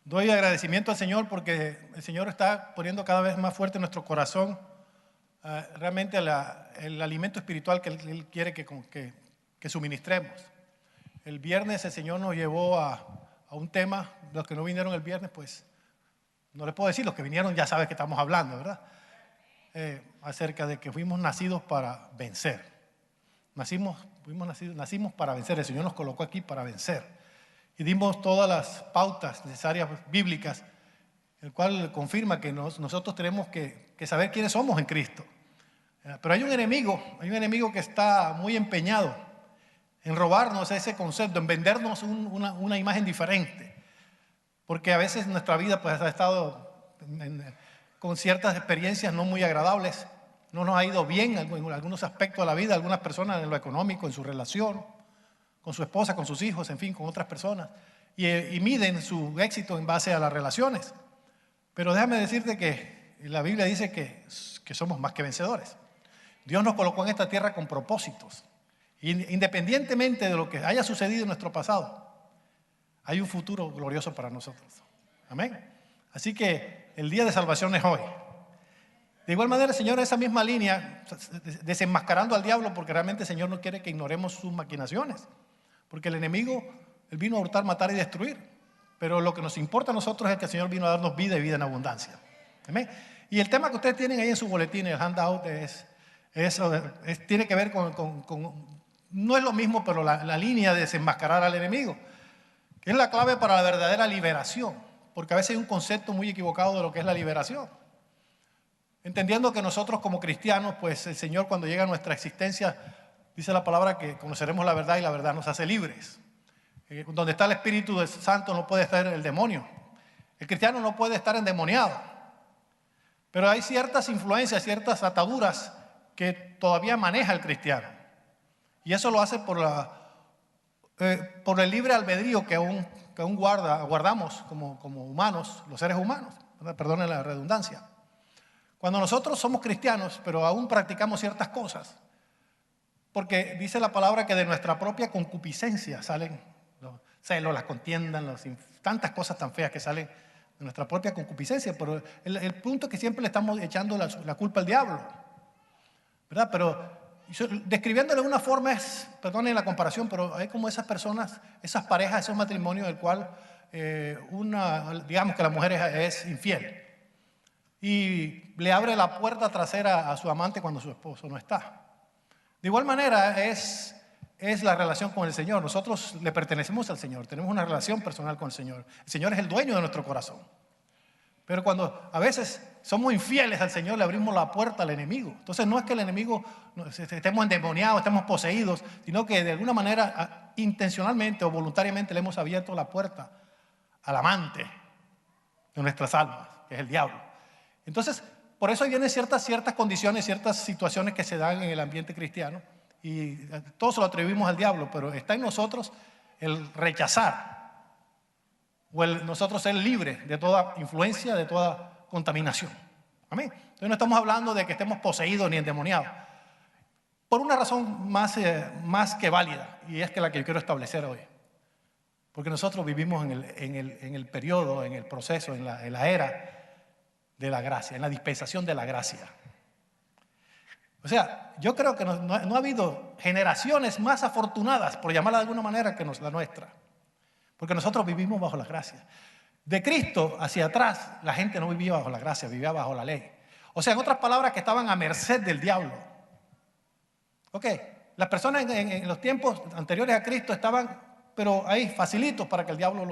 Doy agradecimiento al Señor porque el Señor está poniendo cada vez más fuerte en nuestro corazón realmente el alimento espiritual que Él quiere que suministremos. El viernes el Señor nos llevó a un tema. Los que no vinieron el viernes, pues no les puedo decir. Los que vinieron ya saben que estamos hablando, ¿verdad? Acerca de que fuimos nacidos para vencer. Nacimos para vencer. El Señor nos colocó aquí para vencer. Y dimos todas las pautas necesarias bíblicas, el cual confirma que nosotros tenemos que saber quiénes somos en Cristo. Pero hay un enemigo que está muy empeñado en robarnos ese concepto, en vendernos una imagen diferente. Porque a veces nuestra vida pues, ha estado con ciertas experiencias no muy agradables. No nos ha ido bien en algunos aspectos de la vida, algunas personas en lo económico, en su relación, con su esposa, con sus hijos, en fin, con otras personas. Y miden su éxito en base a las relaciones. Pero déjame decirte que la Biblia dice que somos más que vencedores. Dios nos colocó en esta tierra con propósitos. Independientemente de lo que haya sucedido en nuestro pasado, hay un futuro glorioso para nosotros. Amén. Así que el día de salvación es hoy. De igual manera, el Señor, esa misma línea, desenmascarando al diablo, porque realmente el Señor no quiere que ignoremos sus maquinaciones. Porque el enemigo, él vino a hurtar, matar y destruir. Pero lo que nos importa a nosotros es que el Señor vino a darnos vida y vida en abundancia. Amén. Y el tema que ustedes tienen ahí en su boletín, el handout, tiene que ver no es lo mismo, pero la línea de desenmascarar al enemigo, que es la clave para la verdadera liberación. Porque a veces hay un concepto muy equivocado de lo que es la liberación. Entendiendo que nosotros como cristianos, pues el Señor cuando llega a nuestra existencia, dice la palabra que conoceremos la verdad y la verdad nos hace libres. Donde está el Espíritu Santo no puede estar el demonio. El cristiano no puede estar endemoniado. Pero hay ciertas influencias, ciertas ataduras que todavía maneja el cristiano. Y eso lo hace por el libre albedrío que aún guardamos como humanos, los seres humanos. Perdonen la redundancia. Cuando nosotros somos cristianos, pero aún practicamos ciertas cosas, porque dice la palabra que de nuestra propia concupiscencia salen los celos, las contiendas, tantas cosas tan feas que salen de nuestra propia concupiscencia. Pero el punto es que siempre le estamos echando la culpa al diablo, ¿verdad? Pero describiéndole de una forma es, perdonen la comparación, pero hay como esas personas, esas parejas, esos matrimonios del cual digamos que la mujer es infiel y le abre la puerta trasera a su amante cuando su esposo no está. De igual manera es la relación con el Señor. Nosotros le pertenecemos al Señor, tenemos una relación personal con el Señor. El Señor es el dueño de nuestro corazón. Pero cuando a veces somos infieles al Señor, le abrimos la puerta al enemigo. Entonces no es que el enemigo estemos endemoniados, estemos poseídos, sino que de alguna manera intencionalmente o voluntariamente le hemos abierto la puerta al amante de nuestras almas, que es el diablo. Entonces, por eso vienen ciertas condiciones, ciertas situaciones que se dan en el ambiente cristiano y todos se lo atribuimos al diablo, pero está en nosotros el rechazar o nosotros ser libres de toda influencia, de toda contaminación. Amén. Entonces no estamos hablando de que estemos poseídos ni endemoniados, por una razón más que válida, y es que la que yo quiero establecer hoy. Porque nosotros vivimos en el periodo, en el proceso, en la era de la gracia, en la dispensación de la gracia. O sea, yo creo que no ha habido generaciones más afortunadas, por llamarla de alguna manera, que la nuestra. Porque nosotros vivimos bajo la gracia. De Cristo hacia atrás, la gente no vivía bajo la gracia, vivía bajo la ley. O sea, en otras palabras, que estaban a merced del diablo. Ok, las personas en los tiempos anteriores a Cristo estaban, pero ahí facilitos para que el diablo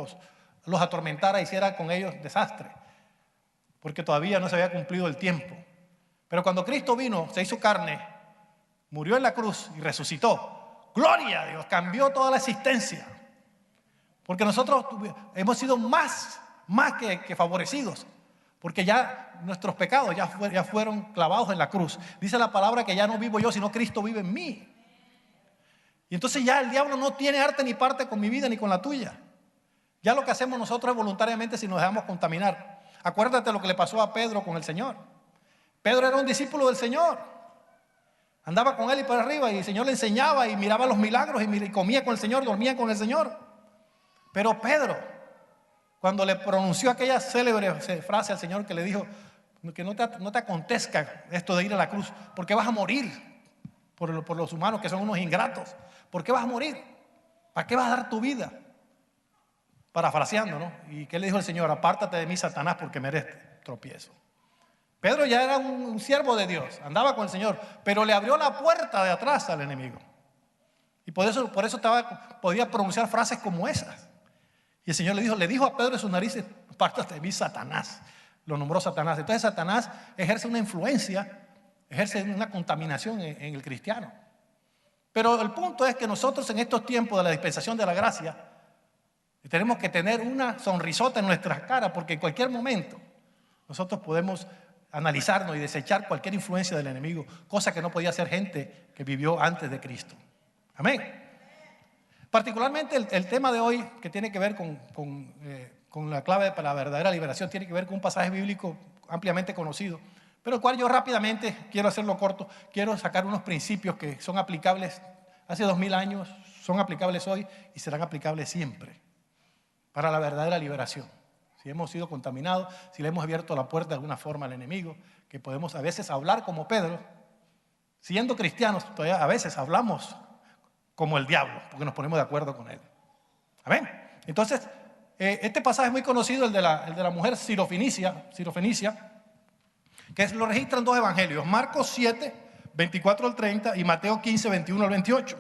los atormentara, hiciera con ellos desastre. Porque todavía no se había cumplido el tiempo. Pero cuando Cristo vino, se hizo carne, murió en la cruz y resucitó. ¡Gloria a Dios! Cambió toda la existencia. Porque nosotros hemos sido más que favorecidos. Porque ya nuestros pecados ya fueron clavados en la cruz. Dice la palabra que ya no vivo yo, sino Cristo vive en mí. Y entonces ya el diablo no tiene arte ni parte con mi vida ni con la tuya. Ya lo que hacemos nosotros es voluntariamente si nos dejamos contaminar. Acuérdate lo que le pasó a Pedro con el Señor. Pedro era un discípulo del Señor. Andaba con él y para arriba y el Señor le enseñaba y miraba los milagros y comía con el Señor, dormía con el Señor. Pero Pedro, cuando le pronunció aquella célebre frase al Señor que le dijo que no te acontezca esto de ir a la cruz, porque vas a morir por los humanos que son unos ingratos. ¿Por qué vas a morir? ¿Para qué vas a dar tu vida? Parafraseando, ¿no? ¿Y qué le dijo el Señor? Apártate de mí, Satanás, porque me eres tropiezo. Pedro ya era un siervo de Dios, andaba con el Señor, pero le abrió la puerta de atrás al enemigo. Y por eso podía pronunciar frases como esas. Y el Señor le dijo a Pedro en sus narices, apártate de mí, Satanás. Lo nombró Satanás. Entonces Satanás ejerce una influencia, ejerce una contaminación en el cristiano. Pero el punto es que nosotros en estos tiempos de la dispensación de la gracia tenemos que tener una sonrisota en nuestras caras, porque en cualquier momento nosotros podemos analizarnos y desechar cualquier influencia del enemigo, cosa que no podía hacer gente que vivió antes de Cristo. Amén. Particularmente el tema de hoy, que tiene que ver con la clave para la verdadera liberación, tiene que ver con un pasaje bíblico ampliamente conocido, pero el cual yo rápidamente, quiero hacerlo corto, quiero sacar unos principios que son aplicables hace 2000 años, son aplicables hoy y serán aplicables siempre para la verdadera liberación. Si hemos sido contaminados, si le hemos abierto la puerta de alguna forma al enemigo, que podemos a veces hablar como Pedro, siendo cristianos, todavía a veces hablamos como el diablo, porque nos ponemos de acuerdo con él. Amén. Entonces, este pasaje es muy conocido, el de la mujer sirofenicia, que lo registran dos evangelios, Marcos 7, 24 al 30 y Mateo 15, 21 al 28.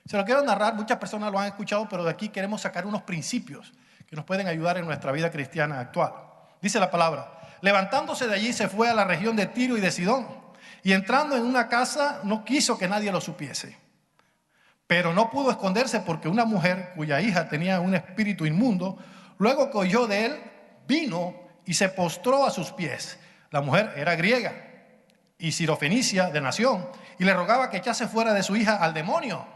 Se lo quiero narrar, muchas personas lo han escuchado, pero de aquí queremos sacar unos principios que nos pueden ayudar en nuestra vida cristiana actual. Dice la palabra: levantándose de allí se fue a la región de Tiro y de Sidón, y entrando en una casa no quiso que nadie lo supiese. Pero no pudo esconderse porque una mujer cuya hija tenía un espíritu inmundo, luego que oyó de él, vino y se postró a sus pies. La mujer era griega y sirofenicia de nación, y le rogaba que echase fuera de su hija al demonio.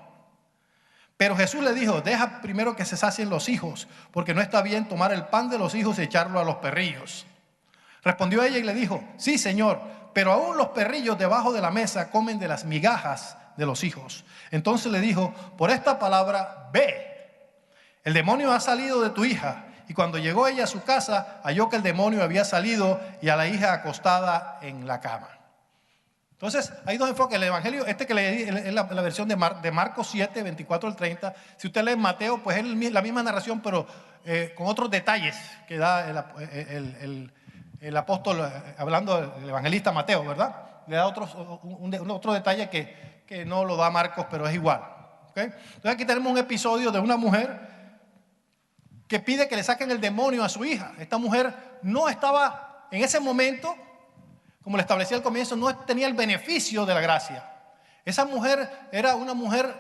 Pero Jesús le dijo: deja primero que se sacien los hijos, porque no está bien tomar el pan de los hijos y echarlo a los perrillos. Respondió ella y le dijo: sí, Señor, pero aún los perrillos debajo de la mesa comen de las migajas de los hijos. Entonces le dijo: por esta palabra, ve, el demonio ha salido de tu hija. Y cuando llegó ella a su casa, halló que el demonio había salido y a la hija acostada en la cama. Entonces, hay dos enfoques. El evangelio, que leí, es la versión de Marcos 7, 24 al 30. Si usted lee Mateo, pues es la misma narración, pero con otros detalles que da el apóstol, hablando del evangelista Mateo, ¿verdad? Le da otro detalle que no lo da Marcos, pero es igual. ¿Okay? Entonces aquí tenemos un episodio de una mujer que pide que le saquen el demonio a su hija. Esta mujer no estaba en ese momento, como le establecía al comienzo, no tenía el beneficio de la gracia. Esa mujer era una mujer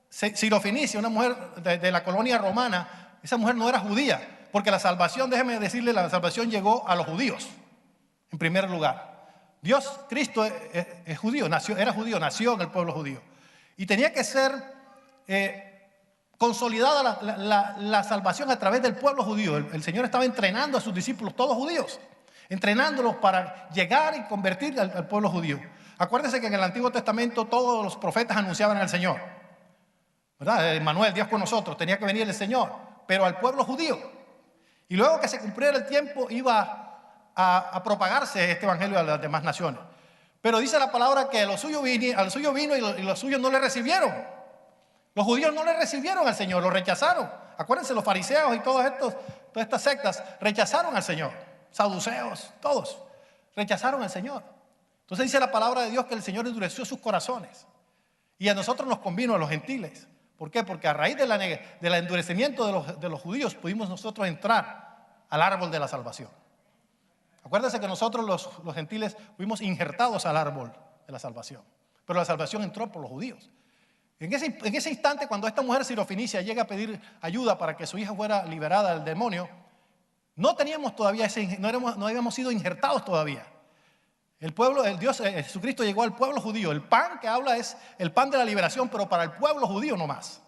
sirofenicia, una mujer de la colonia romana. Esa mujer no era judía, porque la salvación, déjeme decirle, la salvación llegó a los judíos, en primer lugar. Dios, Cristo es judío, era judío, nació en el pueblo judío. Y tenía que ser consolidada la salvación a través del pueblo judío. El Señor estaba entrenando a sus discípulos, todos judíos, entrenándolos para llegar y convertir al pueblo judío. Acuérdense que en el Antiguo Testamento todos los profetas anunciaban al Señor, ¿verdad? Emmanuel, Dios con nosotros, tenía que venir el Señor, pero al pueblo judío. Y luego que se cumpliera el tiempo iba a propagarse este evangelio a las demás naciones. Pero dice la palabra que a lo suyo vino y los suyos no le recibieron. Los judíos no le recibieron al Señor, lo rechazaron. Acuérdense, los fariseos y todas estas sectas rechazaron al Señor. Saduceos, todos rechazaron al Señor. Entonces dice la palabra de Dios que el Señor endureció sus corazones. Y a nosotros nos convino, a los gentiles. ¿Por qué? Porque a raíz del endurecimiento de los judíos pudimos nosotros entrar al árbol de la salvación. Acuérdense que nosotros los gentiles fuimos injertados al árbol de la salvación. Pero la salvación entró por los judíos. En ese instante, cuando esta mujer sirofenicia llega a pedir ayuda para que su hija fuera liberada del demonio, no teníamos todavía no habíamos sido injertados todavía. El Dios Jesucristo llegó al pueblo judío. El pan que habla es el pan de la liberación, pero para el pueblo judío nomás.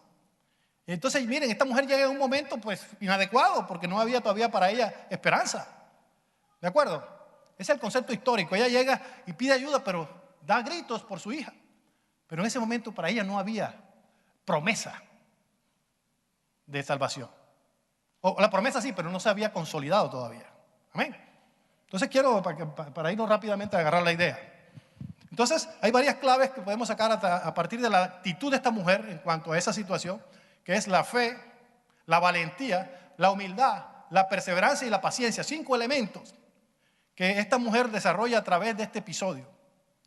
Entonces, miren, esta mujer llega en un momento pues inadecuado, porque no había todavía para ella esperanza. ¿De acuerdo? Ese es el concepto histórico. Ella llega y pide ayuda, pero da gritos por su hija. Pero en ese momento para ella no había promesa de salvación. O la promesa sí, pero no se había consolidado todavía. Amén. Entonces quiero, para irnos rápidamente a agarrar la idea. Entonces hay varias claves que podemos sacar a partir de la actitud de esta mujer en cuanto a esa situación, que es la fe, la valentía, la humildad, la perseverancia y la paciencia. 5 elementos que esta mujer desarrolla a través de este episodio.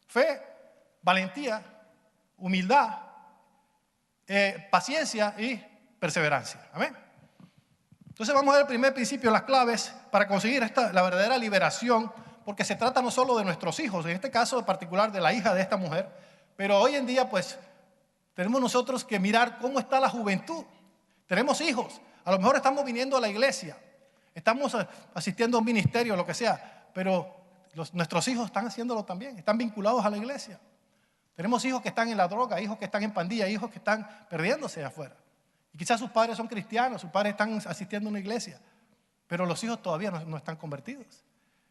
Fe, valentía, humildad, paciencia y perseverancia. Amén. Entonces vamos a ver el primer principio, las claves para conseguir la verdadera liberación, porque se trata no solo de nuestros hijos, en este caso en particular de la hija de esta mujer, pero hoy en día pues tenemos nosotros que mirar cómo está la juventud. Tenemos hijos, a lo mejor estamos viniendo a la iglesia, estamos asistiendo a un ministerio, lo que sea, pero nuestros hijos están haciéndolo también, están vinculados a la iglesia. Tenemos hijos que están en la droga, hijos que están en pandilla, hijos que están perdiéndose afuera. Y quizás sus padres son cristianos, sus padres están asistiendo a una iglesia, pero los hijos todavía no están convertidos.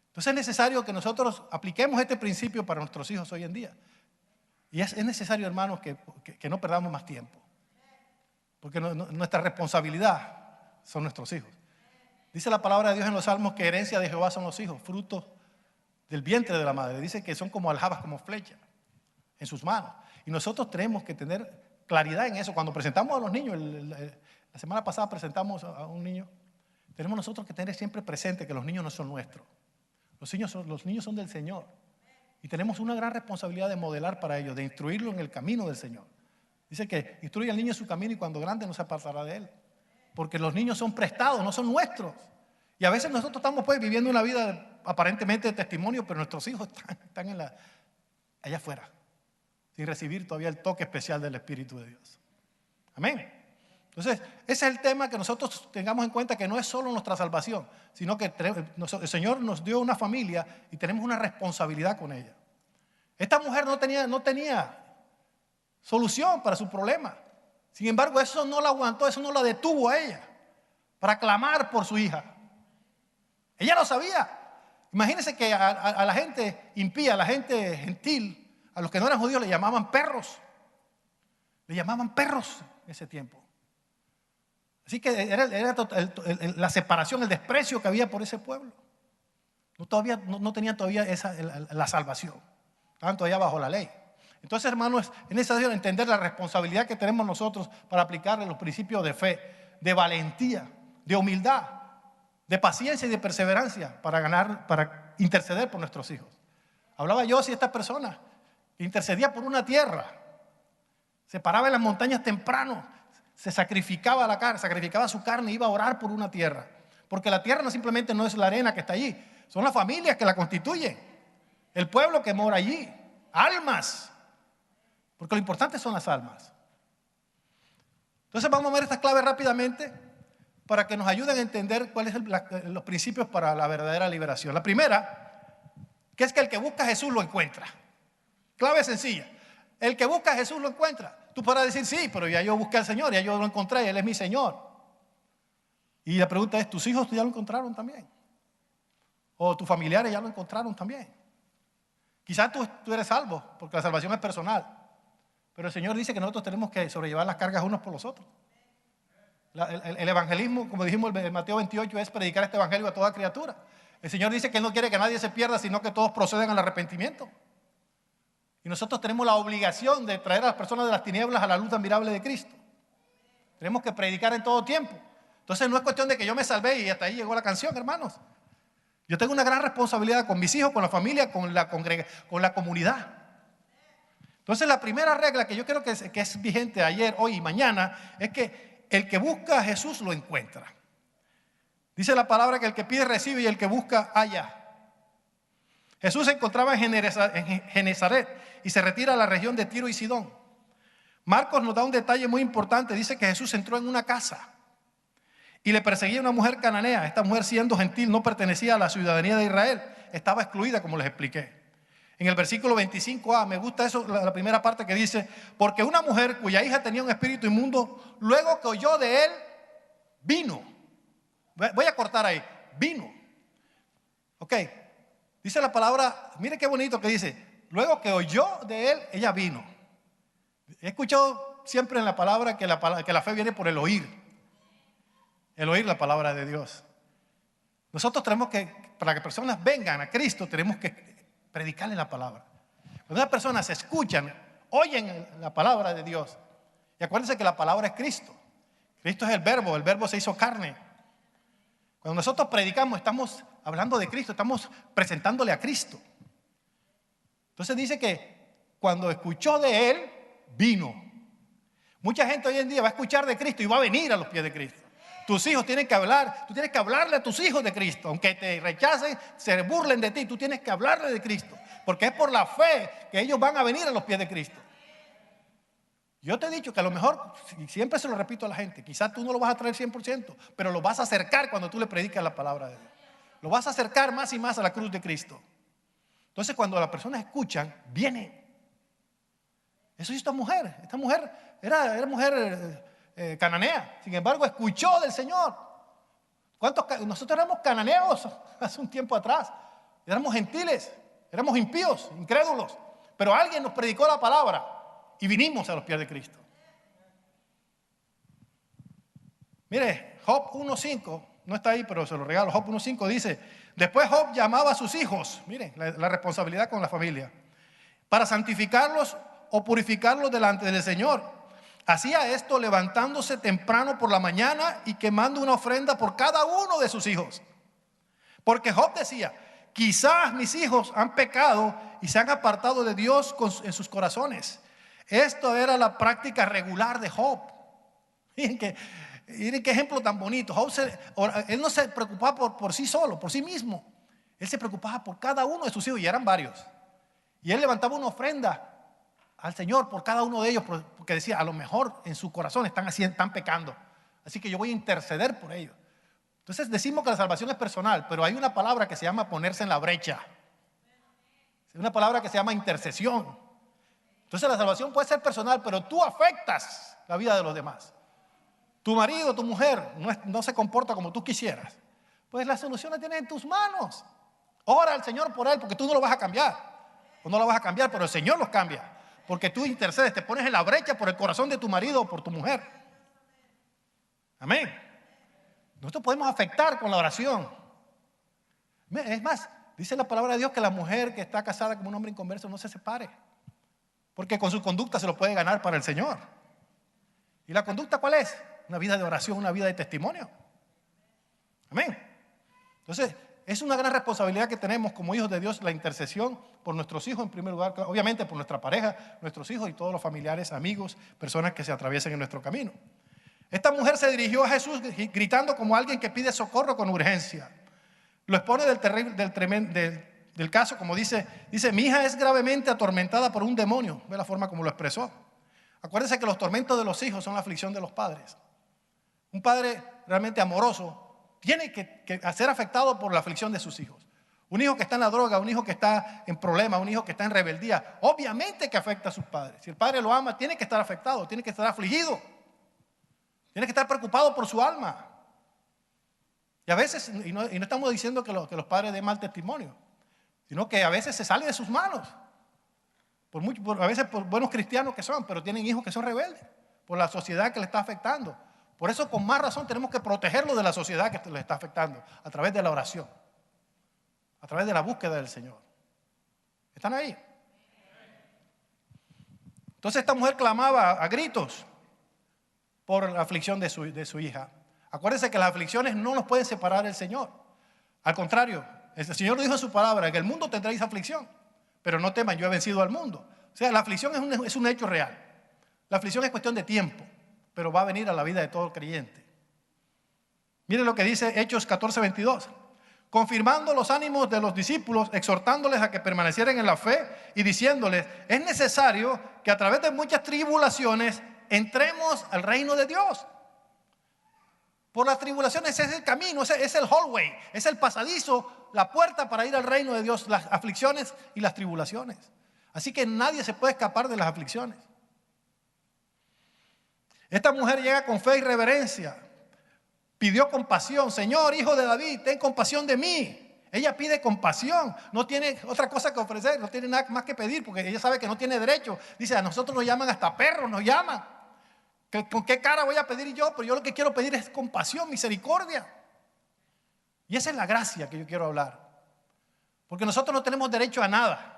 Entonces es necesario que nosotros apliquemos este principio para nuestros hijos hoy en día. Y es necesario, hermanos, que no perdamos más tiempo. Porque nuestra responsabilidad son nuestros hijos. Dice la palabra de Dios en los Salmos que herencia de Jehová son los hijos, frutos del vientre de la madre. Dice que son como aljabas, como flechas en sus manos. Y nosotros tenemos que tener claridad en eso. Cuando presentamos a los niños, la semana pasada presentamos a un niño, tenemos nosotros que tener siempre presente que los niños no son nuestros. Los niños son del Señor. Y tenemos una gran responsabilidad de modelar para ellos, de instruirlo en el camino del Señor. Dice que instruye al niño en su camino y cuando grande no se apartará de él. Porque los niños son prestados, no son nuestros. Y a veces nosotros estamos pues viviendo una vida aparentemente de testimonio, pero nuestros hijos están allá afuera, sin recibir todavía el toque especial del Espíritu de Dios. Amén. Entonces, ese es el tema, que nosotros tengamos en cuenta que no es solo nuestra salvación, sino que el Señor nos dio una familia y tenemos una responsabilidad con ella. Esta mujer no tenía solución para su problema. Sin embargo, eso no la aguantó, eso no la detuvo a ella para clamar por su hija. Ella lo sabía. Imagínense que a la gente impía, a la gente gentil, a los que no eran judíos le llamaban perros. Le llamaban perros en ese tiempo. Así que era la separación, el desprecio que había por ese pueblo. No tenían todavía la salvación. Estaban todavía bajo la ley. Entonces, hermanos, es necesario entender la responsabilidad que tenemos nosotros para aplicar los principios de fe, de valentía, de humildad, de paciencia y de perseverancia para interceder por nuestros hijos. Hablaba yo si esta persona intercedía por una tierra, se paraba en las montañas temprano, se sacrificaba su carne, iba a orar por una tierra. Porque la tierra simplemente no es la arena que está allí, son las familias que la constituyen, el pueblo que mora allí, almas. Porque lo importante son las almas. Entonces vamos a ver estas claves rápidamente para que nos ayuden a entender cuáles son los principios para la verdadera liberación. La primera, que es que el que busca a Jesús lo encuentra. Clave sencilla. El que busca a Jesús lo encuentra. Tú podrás decir, sí, pero ya yo busqué al Señor, ya yo lo encontré, Él es mi Señor. Y la pregunta es, ¿tus hijos ya lo encontraron también? ¿O tus familiares ya lo encontraron también? Quizás tú eres salvo, porque la salvación es personal. Pero el Señor dice que nosotros tenemos que sobrellevar las cargas unos por los otros. El evangelismo, como dijimos en Mateo 28, es predicar este evangelio a toda criatura. El Señor dice que Él no quiere que nadie se pierda, sino que todos procedan al arrepentimiento. Y nosotros tenemos la obligación de traer a las personas de las tinieblas a la luz admirable de Cristo. Tenemos que predicar en todo tiempo. Entonces no es cuestión de que yo me salvé y hasta ahí llegó la canción, hermanos. Yo tengo una gran responsabilidad con mis hijos, con la familia, con la comunidad. Entonces la primera regla que yo creo que es vigente ayer, hoy y mañana es que el que busca a Jesús lo encuentra. Dice la palabra que el que pide recibe y el que busca halla. Jesús se encontraba en Genezaret y se retira a la región de Tiro y Sidón. Marcos nos da un detalle muy importante. Dice que Jesús entró en una casa y le perseguía una mujer cananea. Esta mujer, siendo gentil, no pertenecía a la ciudadanía de Israel. Estaba excluida, como les expliqué. En el versículo 25a, me gusta eso, la primera parte que dice, porque una mujer cuya hija tenía un espíritu inmundo, luego que oyó de él, vino. Voy a cortar ahí, vino. Ok. Dice la palabra, mire qué bonito que dice, luego que oyó de él, ella vino. He escuchado siempre en la palabra que la fe viene por el oír. el oír la palabra de Dios. Nosotros tenemos que, para que personas vengan a Cristo, tenemos que predicarle la palabra. Cuando las personas escuchan, oyen la palabra de Dios. Y acuérdense que la palabra es Cristo. Cristo es el verbo se hizo carne. Cuando nosotros predicamos, estamos hablando de Cristo, estamos presentándole a Cristo. Entonces dice que cuando escuchó de Él, vino. Mucha gente hoy en día va a escuchar de Cristo y va a venir a los pies de Cristo. Tus hijos tienen que hablar, tú tienes que hablarle a tus hijos de Cristo. Aunque te rechacen, se burlen de ti, tú tienes que hablarle de Cristo. Porque es por la fe que ellos van a venir a los pies de Cristo. Yo te he dicho que a lo mejor, siempre se lo repito a la gente, quizás tú no lo vas a traer 100%, pero lo vas a acercar cuando tú le predicas la palabra de Dios. Lo vas a acercar más y más a la cruz de Cristo. Entonces cuando las personas escuchan, viene. Eso hizo esta mujer era mujer cananea, sin embargo escuchó del Señor. Nosotros éramos cananeos hace un tiempo atrás, éramos gentiles, éramos impíos, incrédulos, pero alguien nos predicó la palabra y vinimos a los pies de Cristo. Mire, Job 1.5, no está ahí pero se lo regalo. Job 1.5 dice: después Job llamaba a sus hijos, miren la responsabilidad con la familia, para santificarlos o purificarlos delante del Señor. Hacía esto levantándose temprano por la mañana y quemando una ofrenda por cada uno de sus hijos. Porque Job decía: quizás mis hijos han pecado y se han apartado de Dios en sus corazones. Esto era la práctica regular de Job. Miren qué ejemplo tan bonito. Job él no se preocupaba por sí solo, por sí mismo. Él se preocupaba por cada uno de sus hijos, y eran varios. Y él levantaba una ofrenda al Señor por cada uno de ellos, porque decía: a lo mejor en su corazón están pecando, así que yo voy a interceder por ellos. Entonces decimos que la salvación es personal, pero hay una palabra que se llama ponerse en la brecha. Es una palabra que se llama intercesión. Entonces la salvación puede ser personal, pero tú afectas la vida de los demás. Tu marido, tu mujer no se comporta como tú quisieras, pues la solución la tienes en tus manos. Ora al Señor por él, porque tú no lo vas a cambiar, o no lo vas a cambiar, pero el Señor los cambia, porque tú intercedes, te pones en la brecha por el corazón de tu marido o por tu mujer. Amén. Nosotros podemos afectar con la oración. Es más, dice la palabra de Dios que la mujer que está casada con un hombre inconverso no se separe, porque con su conducta se lo puede ganar para el Señor. ¿Y la conducta cuál es? Una vida de oración, una vida de testimonio. Amén. Entonces, es una gran responsabilidad que tenemos como hijos de Dios, la intercesión por nuestros hijos en primer lugar, obviamente por nuestra pareja, nuestros hijos y todos los familiares, amigos, personas que se atraviesen en nuestro camino. Esta mujer se dirigió a Jesús gritando como alguien que pide socorro con urgencia. Lo expone del caso, como dice: mi hija es gravemente atormentada por un demonio. Ve la forma como lo expresó. Acuérdense que los tormentos de los hijos son la aflicción de los padres. Un padre realmente amoroso tiene que ser afectado por la aflicción de sus hijos. Un hijo que está en la droga, un hijo que está en problemas, un hijo que está en rebeldía, obviamente que afecta a sus padres. Si el padre lo ama, tiene que estar afectado, tiene que estar afligido, tiene que estar preocupado por su alma. Y a veces, y no estamos diciendo que los padres den mal testimonio, sino que a veces se sale de sus manos. A veces por buenos cristianos que son, pero tienen hijos que son rebeldes por la sociedad que les está afectando. Por eso con más razón tenemos que protegerlos de la sociedad que les está afectando a través de la oración, a través de la búsqueda del Señor. ¿Están ahí? Entonces esta mujer clamaba a gritos por la aflicción de su hija. Acuérdense que las aflicciones no nos pueden separar del Señor. Al contrario, el Señor dijo en su palabra que el mundo tendréis aflicción, pero no teman, yo he vencido al mundo. O sea, la aflicción es un hecho real. La aflicción es cuestión de tiempo, pero va a venir a la vida de todo creyente. Miren lo que dice Hechos 14:22. Confirmando los ánimos de los discípulos, exhortándoles a que permanecieran en la fe y diciéndoles: es necesario que a través de muchas tribulaciones entremos al reino de Dios. Por las tribulaciones es el camino, es el hallway, es el pasadizo, la puerta para ir al reino de Dios, las aflicciones y las tribulaciones. Así que nadie se puede escapar de las aflicciones. Esta mujer llega con fe y reverencia. Pidió compasión. Señor, hijo de David, ten compasión de mí. Ella pide compasión. No tiene otra cosa que ofrecer, no tiene nada más que pedir, porque ella sabe que no tiene derecho. Dice: a nosotros nos llaman hasta perros, nos llaman. ¿Con qué cara voy a pedir yo? Pero yo lo que quiero pedir es compasión, misericordia. Y esa es la gracia que yo quiero hablar. Porque nosotros no tenemos derecho a nada.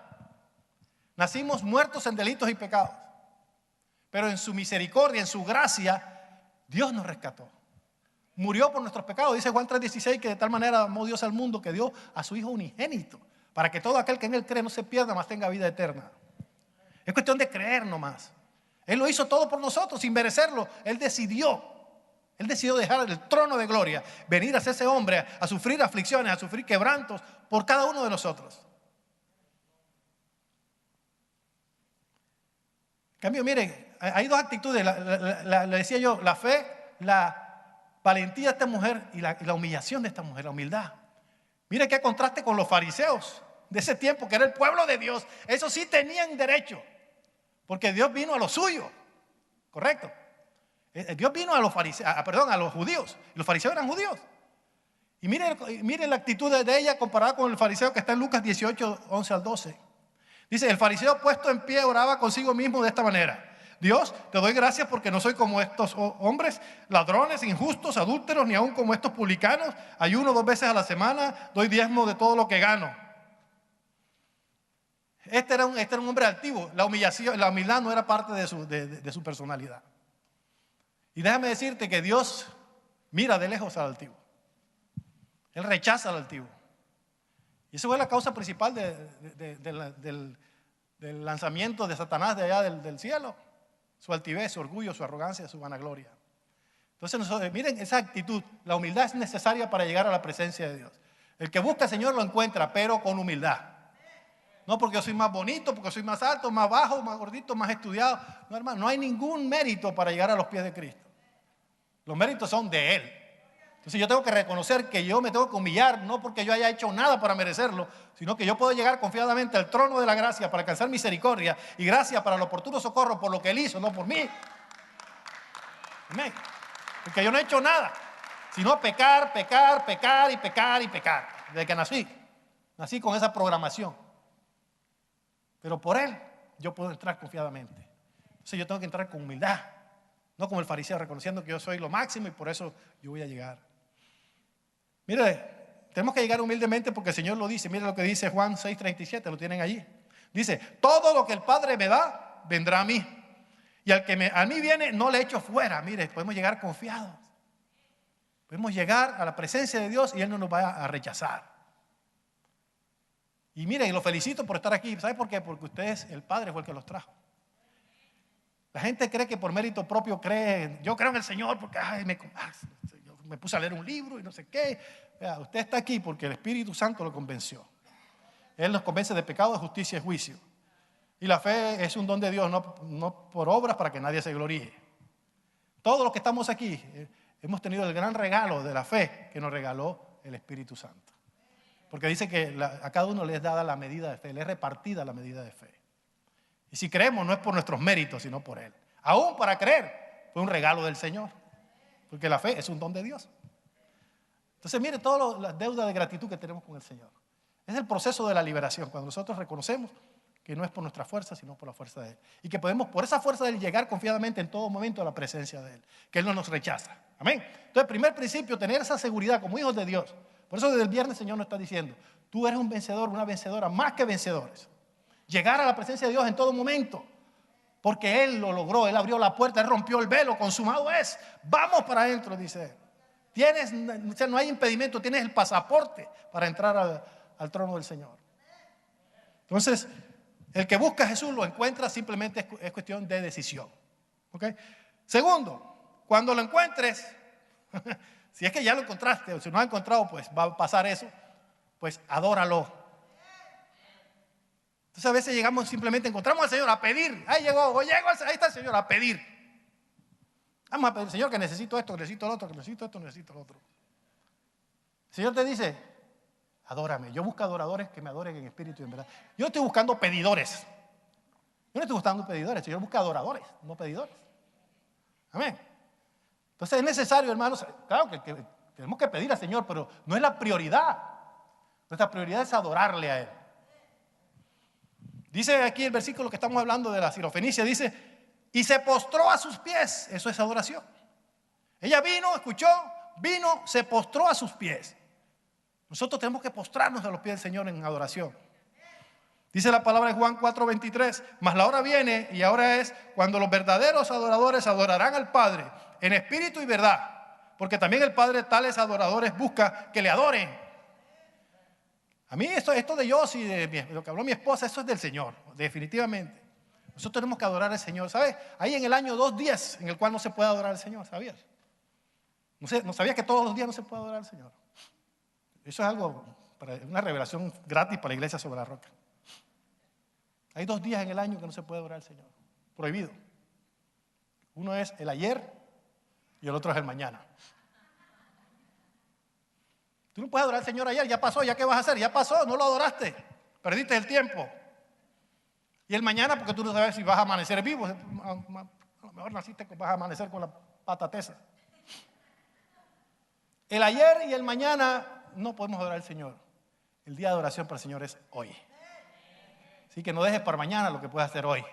Nacimos muertos en delitos y pecados. Pero en su misericordia, en su gracia, Dios nos rescató. Murió por nuestros pecados. Dice Juan 3:16 que de tal manera amó Dios al mundo que dio a su Hijo unigénito, para que todo aquel que en Él cree no se pierda, mas tenga vida eterna. Es cuestión de creer nomás. Él lo hizo todo por nosotros sin merecerlo. Él decidió dejar el trono de gloria, venir a ser ese hombre, a sufrir aflicciones, a sufrir quebrantos por cada uno de nosotros. En cambio, miren, hay dos actitudes, le decía yo, la fe, la valentía de esta mujer y la humillación de esta mujer, la humildad. Mire qué contraste con los fariseos de ese tiempo, que era el pueblo de Dios. Esos sí tenían derecho, porque Dios vino a lo suyo, ¿correcto? Dios vino a los fariseos, a los judíos, y los fariseos eran judíos. Y miren la actitud de ella comparada con el fariseo que está en Lucas 18, 11 al 12. Dice, el fariseo puesto en pie oraba consigo mismo de esta manera: Dios, te doy gracias porque no soy como estos hombres, ladrones, injustos, adúlteros, ni aun como estos publicanos. Ayuno 2 veces a la semana, doy diezmo de todo lo que gano. Este era un hombre altivo. La humildad no era parte de su personalidad. Y déjame decirte que Dios mira de lejos al altivo. Él rechaza al altivo. Y eso fue la causa principal del lanzamiento de Satanás de allá del cielo. Su altivez, su orgullo, su arrogancia, su vanagloria. Entonces, miren esa actitud. La humildad es necesaria para llegar a la presencia de Dios. El que busca al Señor lo encuentra, pero con humildad. No porque yo soy más bonito, porque soy más alto, más bajo, más gordito, más estudiado. No, hermano, no hay ningún mérito para llegar a los pies de Cristo. Los méritos son de Él. Entonces yo tengo que reconocer que yo me tengo que humillar, no porque yo haya hecho nada para merecerlo, sino que yo puedo llegar confiadamente al trono de la gracia para alcanzar misericordia y gracia para el oportuno socorro por lo que Él hizo, no por mí. Amén. Porque yo no he hecho nada, sino pecar, pecar, pecar y pecar y pecar. Desde que nací con esa programación. Pero por Él yo puedo entrar confiadamente. Entonces yo tengo que entrar con humildad, no como el fariseo, reconociendo que yo soy lo máximo y por eso yo voy a llegar. Mire, tenemos que llegar humildemente porque el Señor lo dice. Mire lo que dice Juan 6:37, lo tienen allí. Dice, todo lo que el Padre me da, vendrá a mí. Y al que a mí viene, no le echo fuera. Mire, podemos llegar confiados. Podemos llegar a la presencia de Dios y Él no nos va a rechazar. Y miren, lo felicito por estar aquí. ¿Sabe por qué? Porque ustedes, el Padre fue el que los trajo. La gente cree que por mérito propio yo creo en el Señor porque me puse a leer un libro y no sé qué. Vea, usted está aquí porque el Espíritu Santo lo convenció. Él nos convence de pecado, de justicia y juicio. Y la fe es un don de Dios, no por obras para que nadie se gloríe. Todos los que estamos aquí hemos tenido el gran regalo de la fe que nos regaló el Espíritu Santo. Porque dice que a cada uno le es dada la medida de fe, le es repartida la medida de fe. Y si creemos no es por nuestros méritos, sino por Él. Aún para creer fue un regalo del Señor. Porque la fe es un don de Dios. Entonces mire todas las deudas de gratitud que tenemos con el Señor. Es el proceso de la liberación, cuando nosotros reconocemos que no es por nuestra fuerza, sino por la fuerza de Él. Y que podemos por esa fuerza de Él llegar confiadamente en todo momento a la presencia de Él. Que Él no nos rechaza. Amén. Entonces, primer principio, tener esa seguridad como hijos de Dios. Por eso desde el viernes el Señor nos está diciendo, tú eres un vencedor, una vencedora, más que vencedores. Llegar a la presencia de Dios en todo momento. Porque Él lo logró, Él abrió la puerta, Él rompió el velo, consumado es. Vamos para adentro, dice Él. No hay impedimento, tienes el pasaporte para entrar al trono del Señor. Entonces, el que busca a Jesús lo encuentra, simplemente es cuestión de decisión. ¿Okay? Segundo, cuando lo encuentres, si es que ya lo encontraste, o si no lo has encontrado, pues va a pasar eso, pues adóralo. Entonces a veces encontramos al Señor a pedir. Ahí está el Señor a pedir. Vamos a pedir, Señor, que necesito esto, que necesito lo otro, que necesito esto, que necesito lo otro. El Señor te dice, adórame. Yo busco adoradores que me adoren en espíritu y en verdad. Yo no estoy buscando pedidores. Yo no estoy buscando pedidores, el Señor busca adoradores, no pedidores. Amén. Entonces es necesario, hermanos, claro que tenemos que pedir al Señor, pero no es la prioridad. Nuestra prioridad es adorarle a Él. Dice aquí el versículo que estamos hablando de la sirofenicia, dice, y se postró a sus pies. Eso es adoración. Ella vino, escuchó, vino, se postró a sus pies. Nosotros tenemos que postrarnos a los pies del Señor en adoración. Dice la palabra de Juan 4:23, mas la hora viene y ahora es cuando los verdaderos adoradores adorarán al Padre en espíritu y verdad, porque también el Padre tales adoradores busca que le adoren. A mí esto de Yossi, de lo que habló mi esposa, eso es del Señor, definitivamente. Nosotros tenemos que adorar al Señor, ¿sabes? Hay en el año 2 días en el cual no se puede adorar al Señor, ¿sabías? No sabías que todos los días no se puede adorar al Señor. Eso es algo, una revelación gratis para la iglesia sobre la roca. Hay 2 días en el año que no se puede adorar al Señor, prohibido. Uno es el ayer y el otro es el mañana. Tú no puedes adorar al Señor ayer, ya pasó, ya qué vas a hacer, ya pasó, no lo adoraste, perdiste el tiempo. Y el mañana, porque tú no sabes si vas a amanecer vivo, a lo mejor naciste, vas a amanecer con la pata tesa. El ayer y el mañana no podemos adorar al Señor. El día de adoración para el Señor es hoy. Así que no dejes para mañana lo que puedes hacer hoy.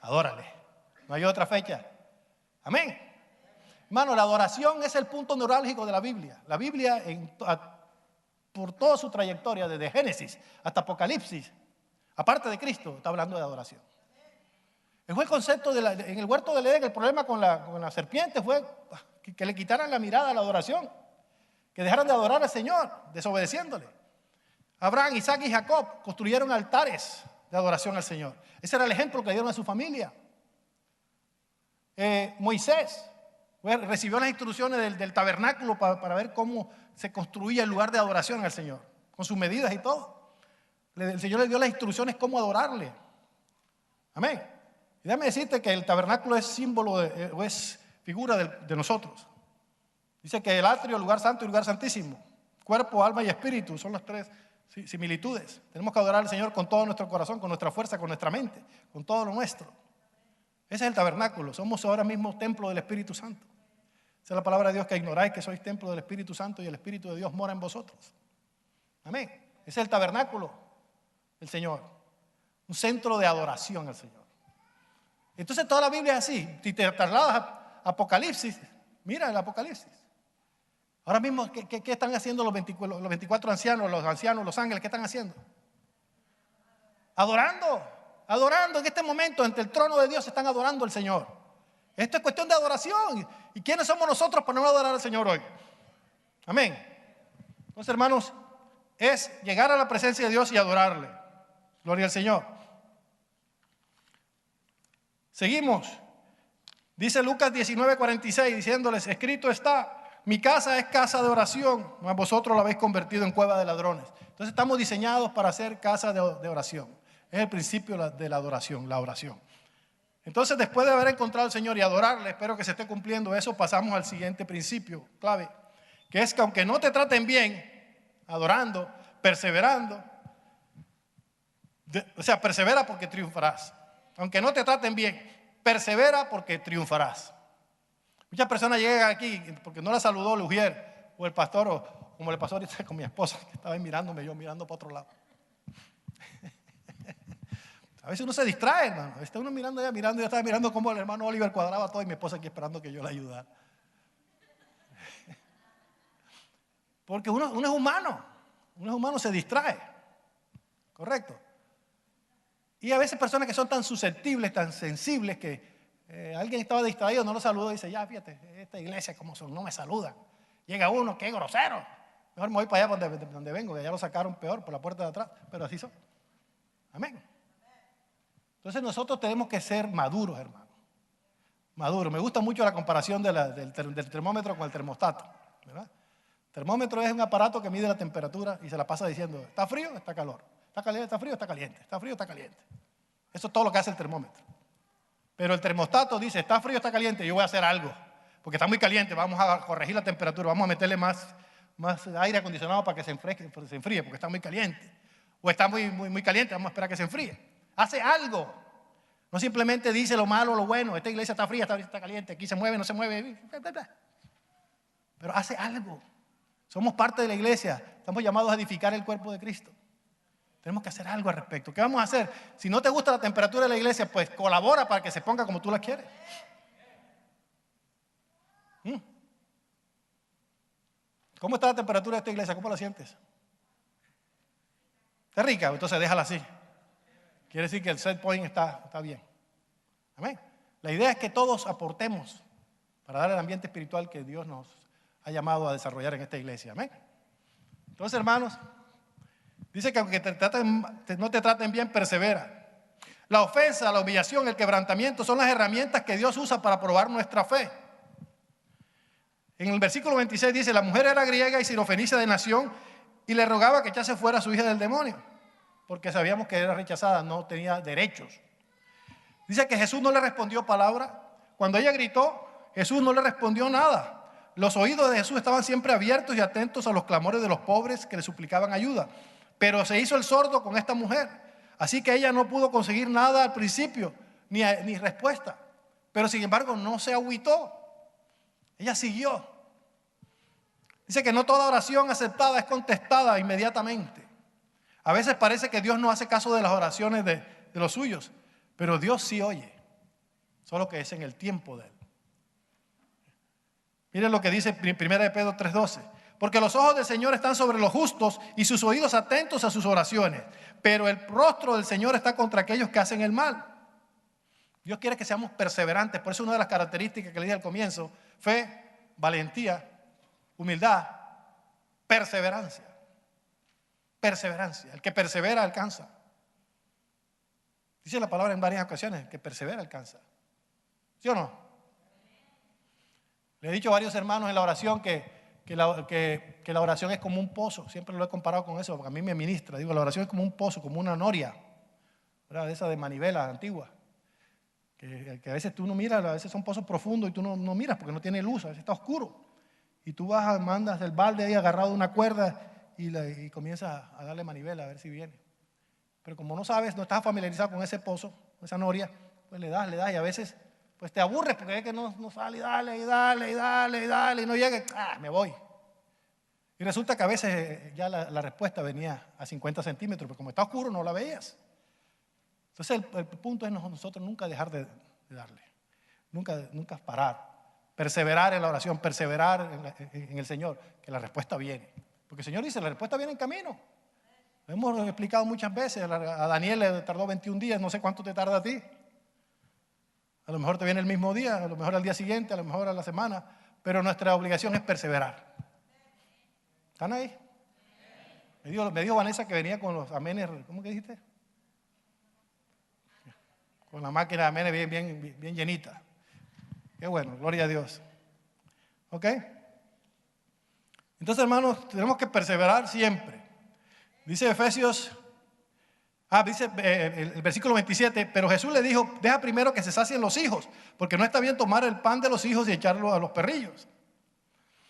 Adórale. No hay otra fecha. Amén. Hermano, la adoración es el punto neurálgico de la Biblia. La Biblia, por toda su trayectoria, desde Génesis hasta Apocalipsis, aparte de Cristo, está hablando de adoración. Fue el concepto en el huerto del Edén, el problema con la serpiente fue que le quitaran la mirada a la adoración, que dejaran de adorar al Señor, desobedeciéndole. Abraham, Isaac y Jacob construyeron altares de adoración al Señor. Ese era el ejemplo que dieron a su familia. Moisés recibió las instrucciones del tabernáculo para ver cómo se construía el lugar de adoración al Señor, con sus medidas y todo. El Señor le dio las instrucciones cómo adorarle. Amén. Y déjame decirte que el tabernáculo es símbolo o es figura de nosotros. Dice que el atrio, el lugar santo y el lugar santísimo, cuerpo, alma y espíritu, son las 3 similitudes. Tenemos que adorar al Señor con todo nuestro corazón, con nuestra fuerza, con nuestra mente, con todo lo nuestro. Ese es el tabernáculo. Somos ahora mismo templo del Espíritu Santo. Esa es la palabra de Dios, que ignoráis que sois templo del Espíritu Santo y el Espíritu de Dios mora en vosotros. Amén. Ese es el tabernáculo del Señor. Un centro de adoración al Señor. Entonces toda la Biblia es así. Si te trasladas a Apocalipsis, mira el Apocalipsis. Ahora mismo, ¿qué están haciendo los 24 ancianos, los ángeles? ¿Qué están haciendo? Adorando en este momento, ante el trono de Dios, están adorando al Señor. Esto es cuestión de adoración. ¿Y quiénes somos nosotros para no adorar al Señor hoy? Amén. Entonces, hermanos, es llegar a la presencia de Dios y adorarle. Gloria al Señor. Seguimos. Dice Lucas 19:46, diciéndoles, escrito está, mi casa es casa de oración, mas vosotros la habéis convertido en cueva de ladrones. Entonces estamos diseñados para ser casa de oración. Es el principio de la adoración, la oración. Entonces, después de haber encontrado al Señor y adorarle, espero que se esté cumpliendo eso, pasamos al siguiente principio clave, que es que aunque no te traten bien, adorando, perseverando, persevera porque triunfarás. Aunque no te traten bien, persevera porque triunfarás. Muchas personas llegan aquí porque no la saludó el ujier o el pastor, o como le pasó ahorita con mi esposa, que estaba ahí mirándome, yo mirando para otro lado. A veces uno se distrae, hermano. Está uno mirando allá, yo estaba mirando cómo el hermano Oliver cuadraba todo y mi esposa aquí esperando que yo le ayudara. Porque uno es humano, se distrae. Correcto. Y a veces personas que son tan susceptibles, tan sensibles, que alguien estaba distraído, no lo saludó y dice, ya fíjate, esta iglesia como son, no me saludan. Llega uno, qué grosero. Mejor me voy para allá donde vengo, que ya lo sacaron peor por la puerta de atrás, pero así son. Amén. Entonces nosotros tenemos que ser maduros, hermano. Maduros. Me gusta mucho la comparación del termómetro con el termostato, ¿verdad? El termómetro es un aparato que mide la temperatura y se la pasa diciendo, ¿está frío? Está calor. ¿Está caliente? ¿Está frío? Está caliente. ¿Está frío? Está caliente. Eso es todo lo que hace el termómetro. Pero el termostato dice, ¿está frío? ¿Está caliente? Yo voy a hacer algo, porque está muy caliente. Vamos a corregir la temperatura. Vamos a meterle más aire acondicionado para que se enfríe, porque está muy caliente. O está muy caliente, vamos a esperar que se enfríe. Hace algo. No simplemente dice lo malo o lo bueno. Esta iglesia está fría, está caliente. Aquí se mueve, no se mueve. Pero hace algo. Somos parte de la iglesia. Estamos llamados a edificar el cuerpo de Cristo. Tenemos que hacer algo al respecto. ¿Qué vamos a hacer? Si no te gusta la temperatura de la iglesia, pues colabora para que se ponga como tú la quieres. ¿Cómo está la temperatura de esta iglesia? ¿Cómo la sientes? ¿Está rica? Entonces déjala así. Quiere decir que el set point está bien. Amén. La idea es que todos aportemos para dar el ambiente espiritual que Dios nos ha llamado a desarrollar en esta iglesia. Amén. Entonces, hermanos, dice que aunque no te traten bien, persevera. La ofensa, la humillación, el quebrantamiento son las herramientas que Dios usa para probar nuestra fe. En el versículo 26 dice, la mujer era griega y sirofenicia de nación y le rogaba que echase fuera a su hija del demonio, porque sabíamos que era rechazada, no tenía derechos. Dice que Jesús no le respondió palabra. Cuando ella gritó, Jesús no le respondió nada. Los oídos de Jesús estaban siempre abiertos y atentos a los clamores de los pobres que le suplicaban ayuda. Pero se hizo el sordo con esta mujer. Así que ella no pudo conseguir nada al principio, ni respuesta. Pero sin embargo no se agüitó. Ella siguió. Dice que no toda oración aceptada es contestada inmediatamente. A veces parece que Dios no hace caso de las oraciones de los suyos, pero Dios sí oye, solo que es en el tiempo de Él. Miren lo que dice 1 Pedro 3:12. Porque los ojos del Señor están sobre los justos y sus oídos atentos a sus oraciones, pero el rostro del Señor está contra aquellos que hacen el mal. Dios quiere que seamos perseverantes, por eso una de las características que le dije al comienzo, fe, valentía, humildad, perseverancia. Perseverancia. El que persevera alcanza. Dice la palabra en varias ocasiones, el que persevera alcanza. ¿Sí o no? Le he dicho a varios hermanos en la oración que la oración es como un pozo. Siempre lo he comparado con eso, porque a mí me ministra. Digo, la oración es como un pozo, como una noria, ¿verdad? De esa de manivela antigua. Que a veces tú no miras, a veces son pozos profundos y tú no miras porque no tiene luz, a veces está oscuro. Y tú vas, mandas el balde ahí agarrado de una cuerda y comienzas a darle manivela a ver si viene. Pero como no sabes, no estás familiarizado con ese pozo, con esa noria, pues le das y a veces pues te aburres porque es que no sale y dale y no llega, me voy. Y resulta que a veces ya la respuesta venía a 50 centímetros, porque como está oscuro no la veías. Entonces el punto es nosotros nunca dejar de darle, nunca parar. Perseverar en la oración, perseverar en el Señor, que la respuesta viene. Porque el Señor dice, la respuesta viene en camino. Lo hemos explicado muchas veces. A Daniel le tardó 21 días, no sé cuánto te tarda a ti. A lo mejor te viene el mismo día, a lo mejor al día siguiente, a lo mejor a la semana. Pero nuestra obligación es perseverar. ¿Están ahí? Me dijo Vanessa que venía con los amenes, ¿cómo que dijiste? Con la máquina de amenes bien llenita. Qué bueno, gloria a Dios. ¿Ok? Entonces, hermanos, tenemos que perseverar siempre. Dice Efesios, dice el versículo 27, pero Jesús le dijo, deja primero que se sacien los hijos, porque no está bien tomar el pan de los hijos y echarlo a los perrillos.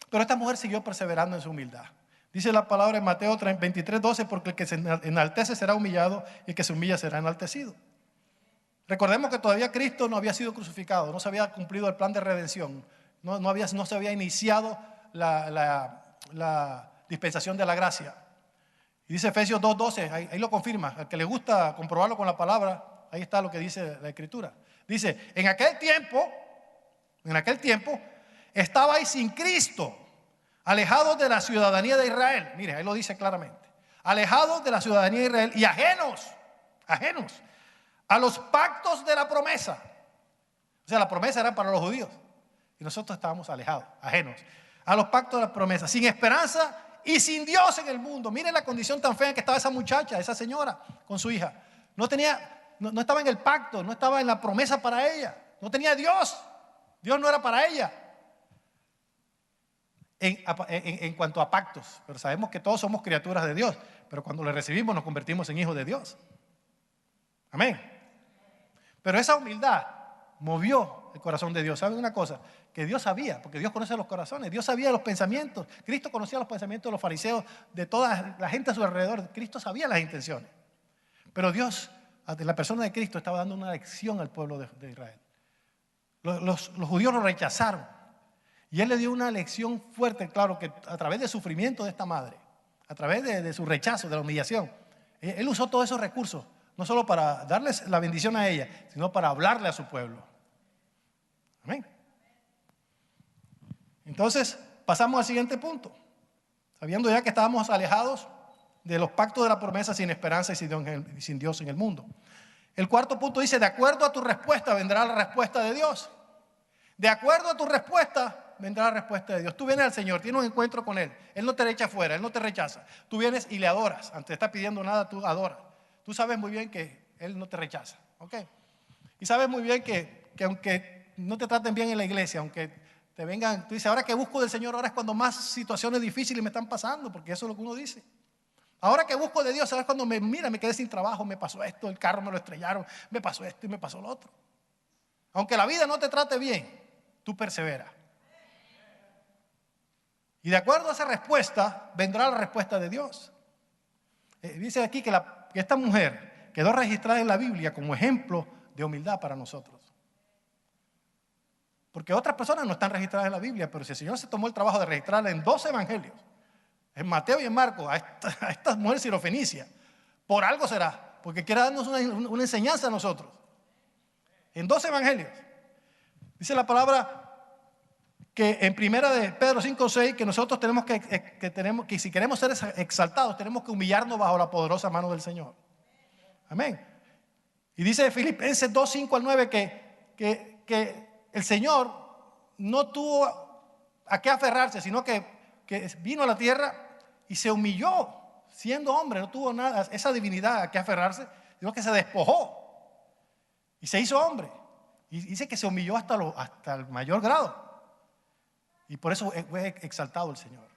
Pero esta mujer siguió perseverando en su humildad. Dice la palabra en Mateo 23:12, porque el que se enaltece será humillado y el que se humilla será enaltecido. Recordemos que todavía Cristo no había sido crucificado, no se había cumplido el plan de redención, no se había iniciado la dispensación de la gracia. Y dice Efesios 2:12, ahí lo confirma. Al que le gusta comprobarlo con la palabra, ahí está lo que dice la Escritura. Dice, en aquel tiempo, estabais sin Cristo, alejados de la ciudadanía de Israel. Mire, ahí lo dice claramente. Alejados de la ciudadanía de Israel y ajenos a los pactos de la promesa. O sea, la promesa era para los judíos y nosotros estábamos alejados, ajenos a los pactos de la promesa, sin esperanza y sin Dios en el mundo. Miren la condición tan fea que estaba esa muchacha, esa señora con su hija. No estaba en el pacto, no estaba en la promesa para ella, no tenía Dios. Dios no era para ella en cuanto a pactos, pero sabemos que todos somos criaturas de Dios, pero cuando le recibimos nos convertimos en hijos de Dios. Amén. Pero esa humildad movió el corazón de Dios. ¿Saben una cosa? Que Dios sabía, porque Dios conoce los corazones. Dios sabía los pensamientos. Cristo conocía los pensamientos de los fariseos, de toda la gente a su alrededor. Cristo sabía las intenciones. Pero Dios, ante la persona de Cristo, estaba dando una lección al pueblo de Israel. Los judíos lo rechazaron. Y Él le dio una lección fuerte, claro, que a través del sufrimiento de esta madre, a través de su rechazo, de la humillación, Él usó todos esos recursos, no solo para darles la bendición a ella, sino para hablarle a su pueblo. Amén. Entonces, pasamos al siguiente punto. Sabiendo ya que estábamos alejados de los pactos de la promesa, sin esperanza y sin Dios en el mundo. El cuarto punto dice, de acuerdo a tu respuesta vendrá la respuesta de Dios. De acuerdo a tu respuesta vendrá la respuesta de Dios. Tú vienes al Señor, tienes un encuentro con Él. Él no te echa fuera, Él no te rechaza. Tú vienes y le adoras. Antes de estar pidiendo nada, tú adoras. Tú sabes muy bien que Él no te rechaza. ¿Ok? Y sabes muy bien que aunque no te traten bien en la iglesia, aunque te vengan, tú dices, ahora que busco del Señor, ahora es cuando más situaciones difíciles me están pasando, porque eso es lo que uno dice. Ahora que busco de Dios, ahora es cuando me quedé sin trabajo, me pasó esto, el carro me lo estrellaron, me pasó esto y me pasó lo otro. Aunque la vida no te trate bien, tú perseveras. Y de acuerdo a esa respuesta, vendrá la respuesta de Dios. Dice aquí que esta mujer quedó registrada en la Biblia como ejemplo de humildad para nosotros. Porque otras personas no están registradas en la Biblia, pero si el Señor se tomó el trabajo de registrarla en 2 evangelios, en Mateo y en Marcos, a esta mujer sirofenicia, por algo será, porque quiere darnos una enseñanza a nosotros. En 2 evangelios. Dice la palabra que en primera de Pedro 5:6 que nosotros tenemos que si queremos ser exaltados, tenemos que humillarnos bajo la poderosa mano del Señor. Amén. Y dice Filipenses 2:5-9 que el Señor no tuvo a qué aferrarse, sino que vino a la tierra y se humilló siendo hombre, no tuvo nada, esa divinidad a qué aferrarse, sino que se despojó y se hizo hombre. Y dice que se humilló hasta el mayor grado. Y por eso fue exaltado el Señor,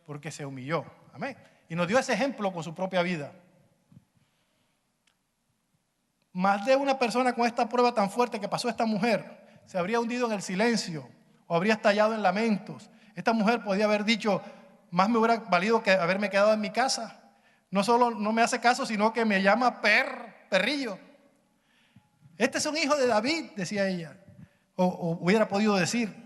porque se humilló. Amén. Y nos dio ese ejemplo con su propia vida. Más de una persona con esta prueba tan fuerte que pasó esta mujer se habría hundido en el silencio o habría estallado en lamentos. Esta mujer podía haber dicho, más me hubiera valido que haberme quedado en mi casa. No solo no me hace caso, sino que me llama perrillo. Este es un hijo de David, decía ella, o hubiera podido decir.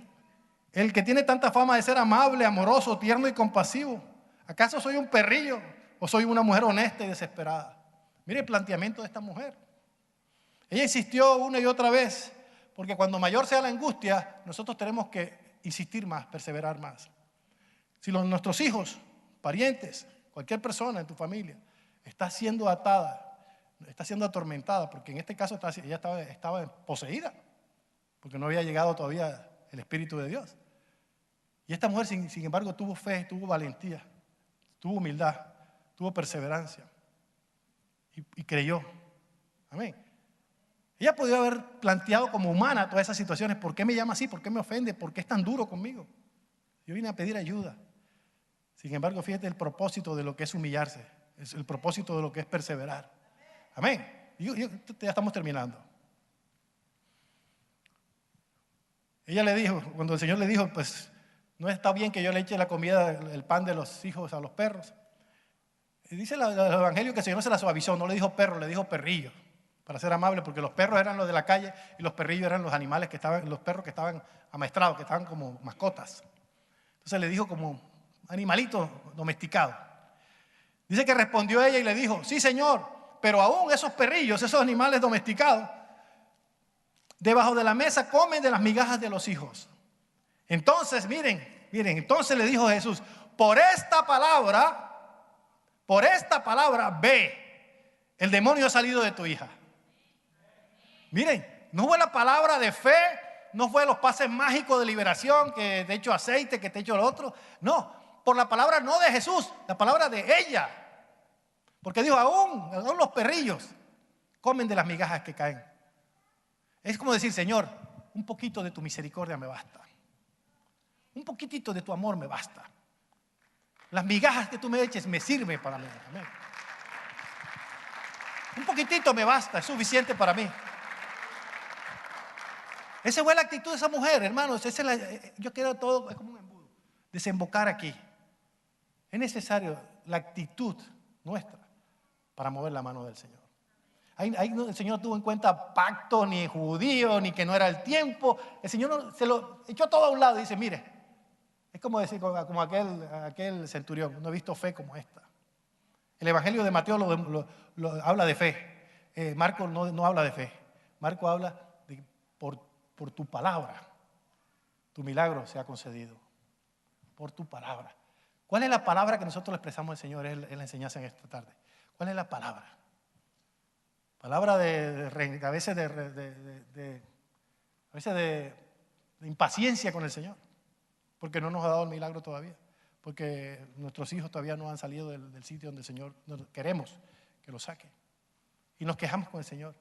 El que tiene tanta fama de ser amable, amoroso, tierno y compasivo. ¿Acaso soy un perrillo o soy una mujer honesta y desesperada? Mire el planteamiento de esta mujer. Ella insistió una y otra vez, porque cuando mayor sea la angustia, nosotros tenemos que insistir más, perseverar más. Si nuestros hijos, parientes, cualquier persona en tu familia está siendo atada, está siendo atormentada, porque en este caso ella estaba poseída, porque no había llegado todavía el Espíritu de Dios. Y esta mujer, sin embargo, tuvo fe, tuvo valentía, tuvo humildad, tuvo perseverancia y creyó. Amén. Ella podía haber planteado como humana todas esas situaciones. ¿Por qué me llama así? ¿Por qué me ofende? ¿Por qué es tan duro conmigo? Yo vine a pedir ayuda. Sin embargo, fíjate el propósito de lo que es humillarse, es el propósito de lo que es perseverar. Amén. Ya estamos terminando. Ella le dijo, cuando el Señor le dijo, pues no está bien que yo le eche la comida, el pan de los hijos a los perros. Y dice el Evangelio que el Señor se la suavizó, no le dijo perro, le dijo perrillo, para ser amable, porque los perros eran los de la calle y los perrillos eran los animales los perros que estaban amaestrados, que estaban como mascotas. Entonces le dijo como animalito domesticado. Dice que respondió ella y le dijo, sí Señor, pero aún esos perrillos, esos animales domesticados, debajo de la mesa comen de las migajas de los hijos. Entonces, miren, entonces le dijo Jesús, por esta palabra, ve, el demonio ha salido de tu hija. Miren, no fue la palabra de fe, no fue los pases mágicos de liberación, que te echo aceite, que te echo lo otro. No, por la palabra no de Jesús, la palabra de ella. Porque dijo, aún los perrillos comen de las migajas que caen. Es como decir, Señor, un poquito de tu misericordia me basta. Un poquitito de tu amor me basta. Las migajas que tú me eches me sirven para mí. Amén. Un poquitito me basta, es suficiente para mí. Esa fue la actitud de esa mujer, hermanos. Yo quiero todo, es como un embudo. Desembocar aquí. Es necesario la actitud nuestra para mover la mano del Señor. Ahí el Señor no tuvo en cuenta pacto, ni judío, ni que no era el tiempo. El Señor se lo echó todo a un lado y dice, mire, es como decir, como aquel centurión, no he visto fe como esta. El Evangelio de Mateo habla de fe. Marcos no habla de fe. Marcos habla de por tu palabra, tu milagro se ha concedido. Por tu palabra. ¿Cuál es la palabra que nosotros le expresamos al Señor en la enseñanza en esta tarde? ¿Cuál es la palabra? Palabra a veces de impaciencia con el Señor, porque no nos ha dado el milagro todavía, porque nuestros hijos todavía no han salido del sitio donde el Señor queremos que los saque. Y nos quejamos con el Señor.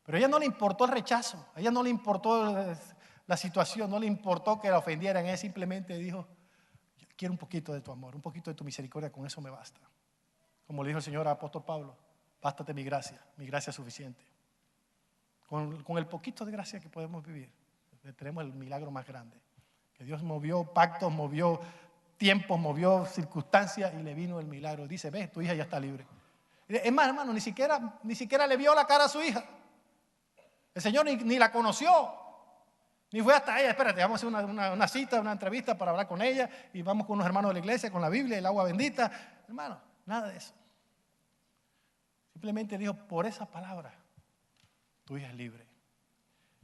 Pero a ella no le importó el rechazo, a ella no le importó la situación, no le importó que la ofendieran. Ella simplemente dijo: quiero un poquito de tu amor, un poquito de tu misericordia, con eso me basta. Como le dijo el Señor al apóstol Pablo: bástate mi gracia es suficiente. Con el poquito de gracia que podemos vivir, tenemos el milagro más grande. Que Dios movió pactos, movió tiempos, movió circunstancias y le vino el milagro. Dice: ve, tu hija ya está libre. Es más, hermano, ni siquiera le vio la cara a su hija. El Señor ni la conoció. Ni fue hasta ella: espérate, vamos a hacer una cita, una entrevista para hablar con ella, y vamos con unos hermanos de la iglesia, con la Biblia, el agua bendita. Hermano, nada de eso. Simplemente dijo: por esa palabra, tu hija es libre.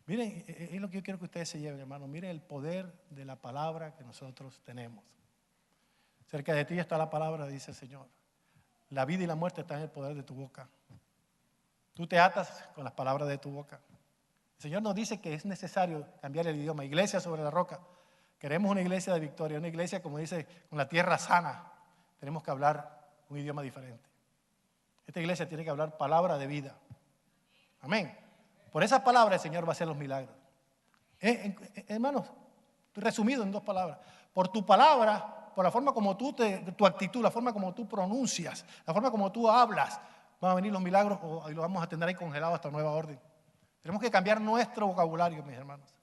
Miren, es lo que yo quiero que ustedes se lleven, hermano. Miren el poder de la palabra que nosotros tenemos. Cerca de ti está la palabra, dice el Señor. La vida y la muerte están en el poder de tu boca. Tú te atas con las palabras de tu boca. El Señor nos dice que es necesario cambiar el idioma. Iglesia sobre la roca. Queremos una iglesia de victoria, una iglesia, como dice, con la tierra sana. Tenemos que hablar un idioma diferente. Esta iglesia tiene que hablar palabra de vida. Amén. Por esa palabra el Señor va a hacer los milagros. Hermanos, resumido en 2 palabras. Por tu palabra, por la forma como tu actitud, la forma como tú pronuncias, la forma como tú hablas, van a venir los milagros, y los vamos a tener ahí congelados hasta nueva orden. Tenemos que cambiar nuestro vocabulario, mis hermanos.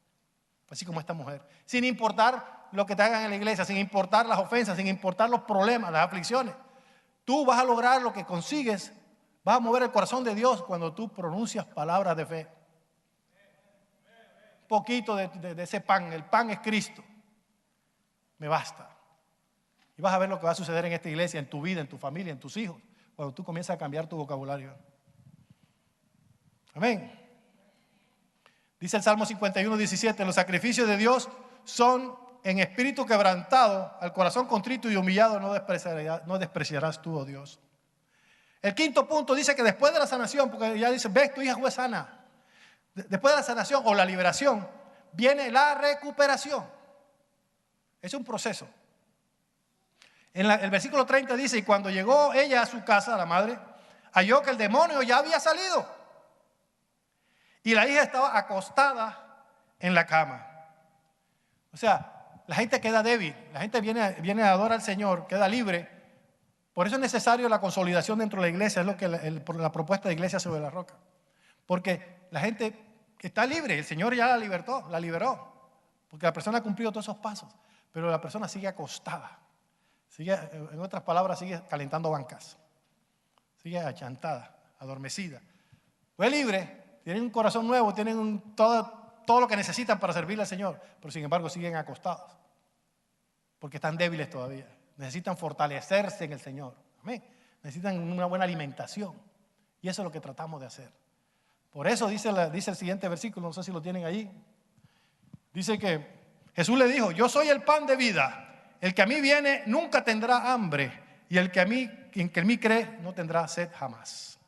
Así como esta mujer. Sin importar lo que te hagan en la iglesia, sin importar las ofensas, sin importar los problemas, las aflicciones. Tú vas a lograr lo que consigues. Vas a mover el corazón de Dios cuando tú pronuncias palabras de fe. Un poquito de ese pan. El pan es Cristo. Me basta. Y vas a ver lo que va a suceder en esta iglesia, en tu vida, en tu familia, en tus hijos, cuando tú comienzas a cambiar tu vocabulario. Amén. Dice el Salmo 51:17: los sacrificios de Dios son en espíritu quebrantado, al corazón contrito y humillado no despreciarás tú, oh Dios. El 5.º punto dice que después de la sanación, porque ya dice: ves, tu hija fue sana. Después de la sanación o la liberación, viene la recuperación. Es un proceso. El versículo 30 dice: y cuando llegó ella a su casa, la madre, halló que el demonio ya había salido. Y la hija estaba acostada en la cama. O sea, la gente queda débil, la gente viene a adorar al Señor, queda libre. Por eso es necesario la consolidación dentro de la iglesia, es lo que la propuesta de Iglesia sobre la Roca. Porque la gente está libre, el Señor ya la liberó. Porque la persona ha cumplido todos esos pasos, pero la persona sigue acostada. En otras palabras, sigue calentando bancas. Sigue achantada, adormecida. Fue libre. Tienen un corazón nuevo, tienen todo lo que necesitan para servirle al Señor, pero sin embargo siguen acostados, porque están débiles todavía. Necesitan fortalecerse en el Señor. Amén. Necesitan una buena alimentación, y eso es lo que tratamos de hacer. Por eso dice el siguiente versículo, no sé si lo tienen allí. Dice que Jesús le dijo: yo soy el pan de vida. El que a mí viene nunca tendrá hambre, y el que en mí cree no tendrá sed jamás.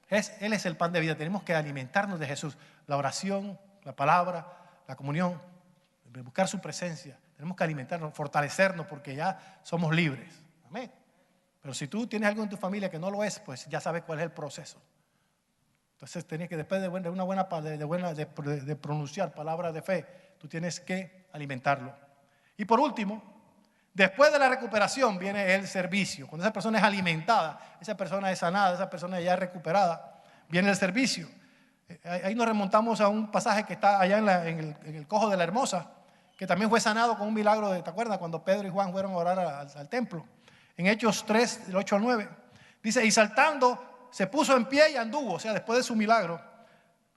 Él es el pan de vida. Tenemos que alimentarnos de Jesús. La oración, la palabra, la comunión, buscar su presencia. Tenemos que alimentarnos, fortalecernos, porque ya somos libres. Amén. Pero si tú tienes algo en tu familia que no lo es, pues ya sabes cuál es el proceso. Entonces tienes que, después de pronunciar palabras de fe, tú tienes que alimentarlo. Y por último, después de la recuperación viene el servicio. Cuando esa persona es alimentada, esa persona es sanada, esa persona ya es recuperada, viene el servicio. Ahí nos remontamos a un pasaje que está allá en el Cojo de la Hermosa, que también fue sanado con un milagro, ¿te acuerdas? Cuando Pedro y Juan fueron a orar al templo. En Hechos 3, del 8 al 9, dice: y saltando, se puso en pie y anduvo. O sea, después de su milagro,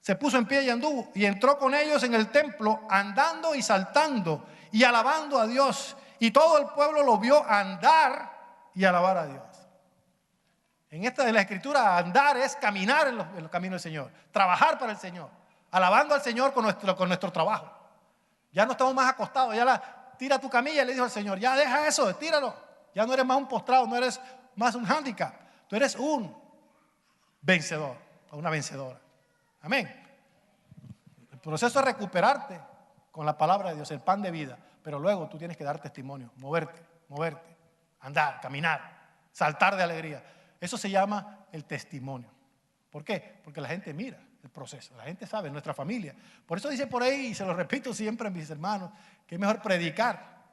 se puso en pie y anduvo, y entró con ellos en el templo, andando y saltando y alabando a Dios. Y todo el pueblo lo vio andar y alabar a Dios. En la Escritura, andar es caminar en los caminos del Señor, trabajar para el Señor, alabando al Señor con nuestro trabajo. Ya no estamos más acostados, tira tu camilla, le dijo al Señor, ya deja eso, tíralo. Ya no eres más un postrado, no eres más un hándicap, tú eres un vencedor o una vencedora. Amén. El proceso es recuperarte con la palabra de Dios, el pan de vida, pero luego tú tienes que dar testimonio, moverte, andar, caminar, saltar de alegría. Eso se llama el testimonio. ¿Por qué? Porque la gente mira el proceso, la gente sabe, nuestra familia. Por eso dice por ahí, y se lo repito siempre a mis hermanos, que es mejor predicar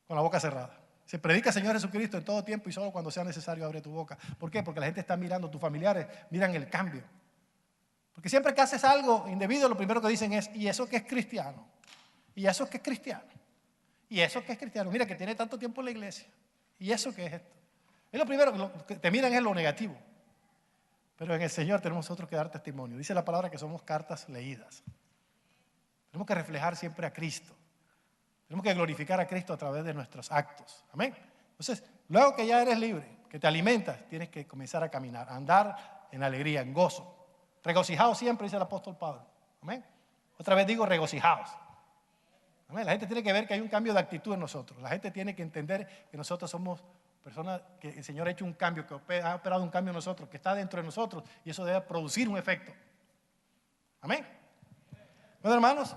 con la boca cerrada. Se predica Señor Jesucristo en todo tiempo y solo cuando sea necesario abre tu boca. ¿Por qué? Porque la gente está mirando, tus familiares miran el cambio. Porque siempre que haces algo indebido, lo primero que dicen es, ¿y eso qué es cristiano? ¿Y eso qué es cristiano? ¿Y eso qué es cristiano? Mira que tiene tanto tiempo en la iglesia. ¿Y eso qué es esto? Es lo primero que te miran es lo negativo. Pero en el Señor tenemos nosotros que dar testimonio. Dice la palabra que somos cartas leídas. Tenemos que reflejar siempre a Cristo. Tenemos que glorificar a Cristo a través de nuestros actos. Amén. Entonces, luego que ya eres libre, que te alimentas, tienes que comenzar a caminar, a andar en alegría, en gozo. Regocijados siempre, dice el apóstol Pablo. Amén. Otra vez digo regocijados. Amén. La gente tiene que ver que hay un cambio de actitud en nosotros. La gente tiene que entender que nosotros somos personas que el Señor ha hecho un cambio, que ha operado un cambio en nosotros, que está dentro de nosotros y eso debe producir un efecto. Amén. Bueno, hermanos,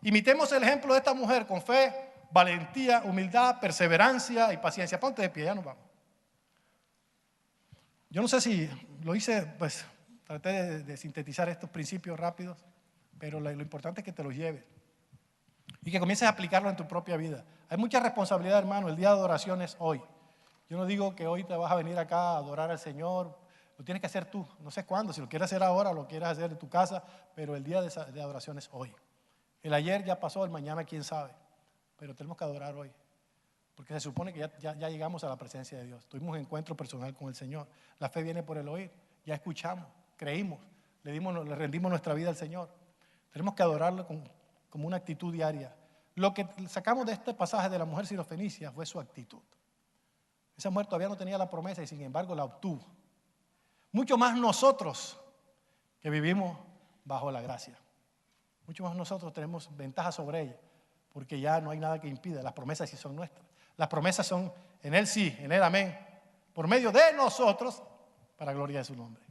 imitemos el ejemplo de esta mujer con fe, valentía, humildad, perseverancia y paciencia. Ponte de pie, ya nos vamos. Yo no sé si lo hice, pues traté de sintetizar estos principios rápidos, pero lo importante es que te los lleves y que comiences a aplicarlo en tu propia vida. Hay mucha responsabilidad, hermano. El día de adoración es hoy. Yo no digo que hoy te vas a venir acá a adorar al Señor. Lo tienes que hacer tú. No sé cuándo. Si lo quieres hacer ahora, lo quieres hacer en tu casa. Pero el día de adoración es hoy. El ayer ya pasó, el mañana quién sabe. Pero tenemos que adorar hoy. Porque se supone que ya llegamos a la presencia de Dios. Tuvimos un encuentro personal con el Señor. La fe viene por el oír. Ya escuchamos, creímos, le rendimos nuestra vida al Señor. Tenemos que adorarlo como una actitud diaria. Lo que sacamos de este pasaje de la mujer sirofenicia fue su actitud. Esa mujer todavía no tenía la promesa y sin embargo la obtuvo. Mucho más nosotros que vivimos bajo la gracia. Mucho más nosotros tenemos ventaja sobre ella porque ya no hay nada que impida. Las promesas sí son nuestras. Las promesas son en Él sí, en Él amén. Por medio de nosotros para gloria de su nombre.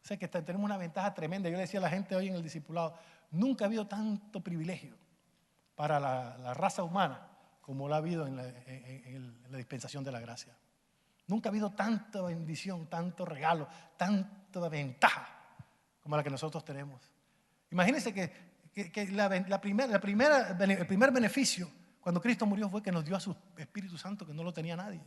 O sea que tenemos una ventaja tremenda. Yo le decía a la gente hoy en el discipulado, nunca ha habido tanto privilegio para la raza humana como lo ha habido en la dispensación de la gracia. Nunca ha habido tanta bendición, tanto regalo, tanta ventaja como la que nosotros tenemos. Imagínense que el primer beneficio cuando Cristo murió fue que nos dio a su Espíritu Santo que no lo tenía nadie.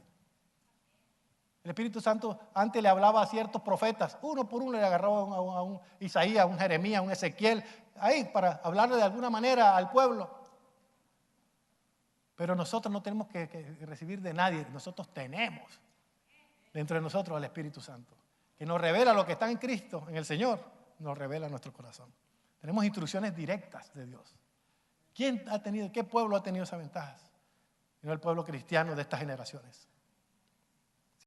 El Espíritu Santo antes le hablaba a ciertos profetas, uno por uno le agarraba a un Isaías, a un Jeremías, a un Ezequiel, ahí para hablarle de alguna manera al pueblo. Pero nosotros no tenemos que recibir de nadie, nosotros tenemos dentro de nosotros al Espíritu Santo, que nos revela lo que está en Cristo, en el Señor, nos revela nuestro corazón. Tenemos instrucciones directas de Dios. ¿Qué pueblo ha tenido esas ventajas? No el pueblo cristiano de estas generaciones.